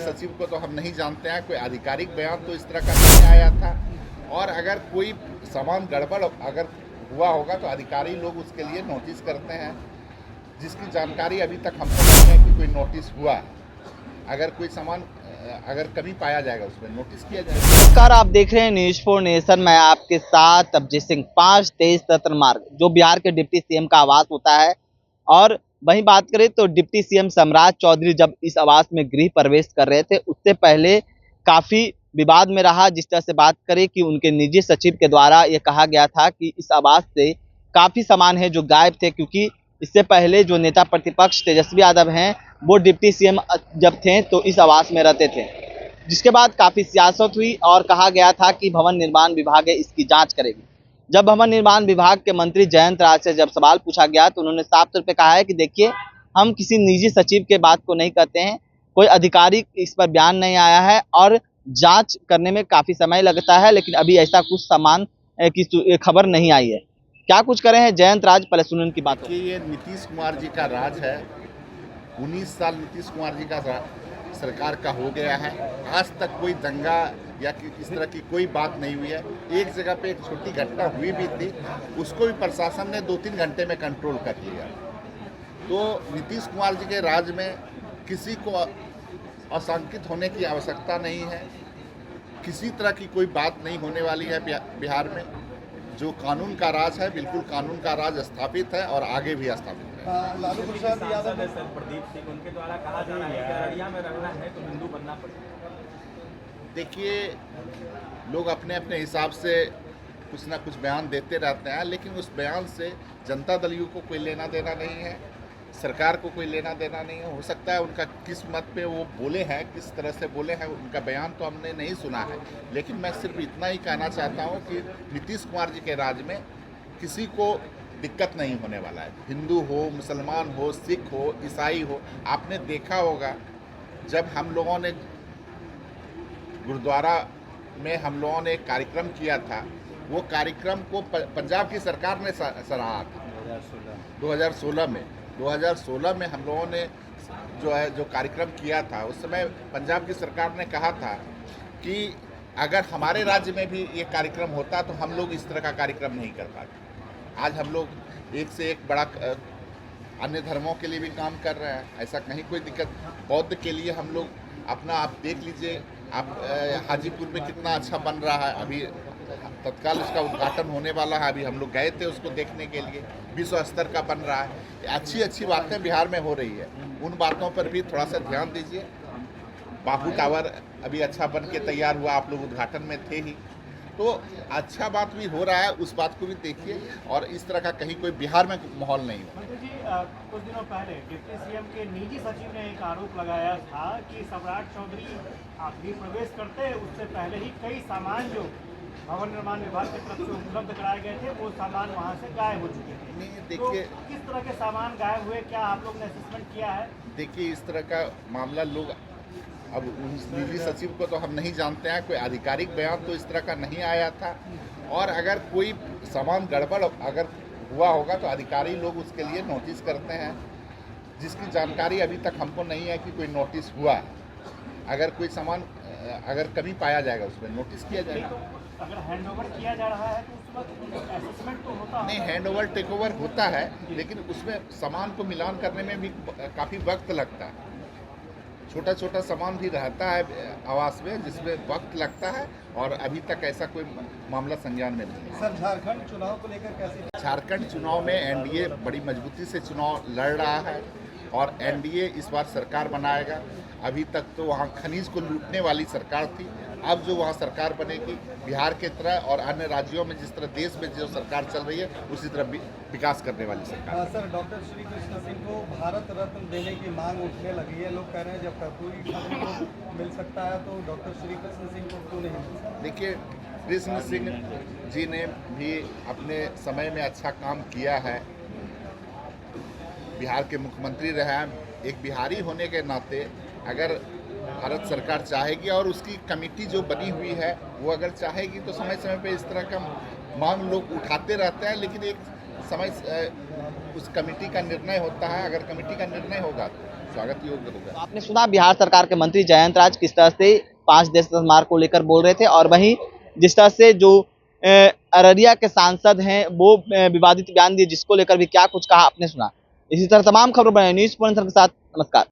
सचिव को तो हम नहीं जानते हैं, कोई आधिकारिक बयान तो इस तरह का नहीं आया था। और अगर कोई सामान गड़बड़ अगर हुआ होगा तो अधिकारी लोग उसके लिए नोटिस करते हैं, जिसकी जानकारी अभी तक हमको नहीं है कि कोई नोटिस हुआ है। अगर कोई सामान अगर कभी पाया जाएगा उसमें नोटिस किया जाएगा। नमस्कार, आप देख रहे हैं न्यूज 4 नेशन। मैं आपके साथ अभिजीत सिंह। 5 तेज सत्र मार्ग जो बिहार के डिप्टी सीएम का आवास होता है, और वहीं बात करें तो डिप्टी सीएम सम्राट चौधरी जब इस आवास में गृह प्रवेश कर रहे थे, उससे पहले काफी विवाद में रहा। जिस तरह से बात करें कि उनके निजी सचिव के द्वारा यह कहा गया था कि इस आवास से काफी सामान है जो गायब थे, क्योंकि इससे पहले जो नेता प्रतिपक्ष तेजस्वी यादव हैं वो डिप्टी सीएम जब थे तो इस आवास में रहते थे, जिसके बाद काफी सियासत हुई और कहा गया था कि भवन निर्माण विभाग है इसकी जांच करेगी। जब भवन निर्माण विभाग के मंत्री जयंत राज से जब सवाल पूछा गया तो उन्होंने साफ तौर पे कहा है कि देखिए, हम किसी निजी सचिव के बात को नहीं कहते हैं, कोई अधिकारी इस पर बयान नहीं आया है और जांच करने में काफी समय लगता है, लेकिन अभी ऐसा कुछ सामान की खबर नहीं आई है। क्या कुछ करे हैं जयंत राज, पहले सुन उनकी बात। कि ये नीतीश कुमार जी का राज है। 19 साल नीतीश कुमार जी का सरकार का हो गया है। आज तक कोई दंगा या इस तरह की कोई बात नहीं हुई है। एक जगह पे एक छोटी घटना हुई भी थी, उसको भी प्रशासन ने 2-3 घंटे में कंट्रोल कर लिया। तो नीतीश कुमार जी के राज में किसी को आशंकित होने की आवश्यकता नहीं है। किसी तरह की कोई बात नहीं होने वाली है बिहार में। जो कानून का राज है, बिल्कुल कानून का राज स्थापित है और आगे भी स्थापित है। लालू प्रसाद यादव ने सर प्रदीप सिंह उनके द्वारा कहा जा रहा है कि अररिया में रहना है तो हिंदू बनना पड़ेगा। देखिए, लोग अपने अपने हिसाब से कुछ ना कुछ बयान देते रहते हैं, लेकिन उस बयान से जनता दल यू को कोई लेना देना नहीं है, सरकार को कोई लेना देना नहीं है। हो सकता है उनका किस मत पे वो बोले हैं, किस तरह से बोले हैं, उनका बयान तो हमने नहीं सुना है। लेकिन मैं सिर्फ इतना ही कहना चाहता हूँ कि नीतीश कुमार जी के राज में किसी को दिक्कत नहीं होने वाला है। हिंदू हो, मुसलमान हो, सिख हो, ईसाई हो। आपने देखा होगा जब हम लोगों ने गुरुद्वारा में हम लोगों ने एक कार्यक्रम किया था, वो कार्यक्रम को पंजाब की सरकार ने सराहा था 2016 में हम लोगों ने जो कार्यक्रम किया था, उस समय पंजाब की सरकार ने कहा था कि अगर हमारे राज्य में भी ये कार्यक्रम होता तो हम लोग इस तरह का कार्यक्रम नहीं कर पाते। आज हम लोग एक से एक बड़ा अन्य धर्मों के लिए भी काम कर रहे हैं, ऐसा कहीं कोई दिक्कत। बौद्ध के लिए हम लोग अपना, आप देख लीजिए, आप हाजीपुर में कितना अच्छा बन रहा है। अभी तत्काल उसका उद्घाटन होने वाला है। अभी हम लोग गए थे उसको देखने के लिए। विश्व स्तर का बन रहा है। अच्छी अच्छी बातें बिहार में हो रही है, उन बातों पर भी थोड़ा सा ध्यान दीजिए। बापू टावर अभी अच्छा बन के तैयार हुआ, आप लोग उद्घाटन में थे ही, तो अच्छा बात भी हो रहा है, उस बात को भी देखिए। और इस तरह का कहीं कोई बिहार में माहौल नहीं हो। मंत्री जी, कुछ दिनों पहले डिप्टी सीएम के निजी सचिव ने एक आरोप लगाया था कि सम्राट चौधरी गृह प्रवेश करते उससे पहले ही कई सामान जो भवन निर्माण विभाग की तरफ से उपलब्ध कराए गए थे, वो सामान वहाँ से गायब हो चुके थे। नहीं, देखिए, तो किस तरह के सामान गायब हुए, क्या आप लोग ने असेसमेंट किया है? देखिए, इस तरह का मामला लोग, अब उस निजी सचिव को तो हम नहीं जानते हैं, कोई आधिकारिक बयान तो इस तरह का नहीं आया था। और अगर कोई सामान गड़बड़ अगर हुआ होगा तो अधिकारी लोग उसके लिए नोटिस करते हैं, जिसकी जानकारी अभी तक हमको नहीं है कि कोई नोटिस हुआ है। अगर कोई सामान अगर कभी पाया जाएगा उसमें नोटिस किया जाएगा। तो अगर हैंड ओवर किया जा रहा है तो उस वक्त असेसमेंट तो होता है? नहीं, हैंड ओवर टेक ओवर होता है, लेकिन उसमें सामान को मिलान करने में भी काफ़ी वक्त लगता है। छोटा छोटा सामान भी रहता है आवास में, जिसमें वक्त लगता है, और अभी तक ऐसा कोई मामला संज्ञान में नहीं है। सर, झारखंड चुनाव को लेकर कैसे? झारखंड चुनाव में एनडीए बड़ी मजबूती से चुनाव लड़ रहा है और एनडीए इस बार सरकार बनाएगा। अभी तक तो वहाँ खनिज को लूटने वाली सरकार थी, अब जो वहाँ सरकार बनेगी बिहार के तरह और अन्य राज्यों में जिस तरह देश में जो सरकार चल रही है उसी तरह विकास करने वाली सरकार। सर, डॉक्टर श्री कृष्ण सिंह को भारत रत्न देने की मांग उठने लगी है। लोग कह रहे हैं जब कर्पूरी ठाकुर को मिल सकता है तो डॉक्टर श्री कृष्ण सिंह को क्यों नहीं मिल सकता? देखिए, कृष्ण सिंह जी ने भी अपने समय में अच्छा काम किया है, बिहार के मुख्यमंत्री रहे हैं। एक बिहारी होने के नाते अगर भारत सरकार चाहेगी और उसकी कमेटी जो बनी हुई है वो अगर चाहेगी तो समय समय पे इस तरह का मांग लोग उठाते रहते हैं, लेकिन एक समय उस कमेटी का निर्णय होता है। अगर कमेटी का निर्णय होगा स्वागत योग्य तो होगा। आपने सुना बिहार सरकार के मंत्री जयंत राज किस तरह से 5 देश मार्ग को लेकर बोल रहे थे, और वहीं जिस तरह से जो अररिया के सांसद हैं वो विवादित बयान दिए, जिसको लेकर भी क्या कुछ कहा आपने सुना। इसी तरह तमाम खबरों पर न्यूज़ पॉइंट के साथ नमस्कार।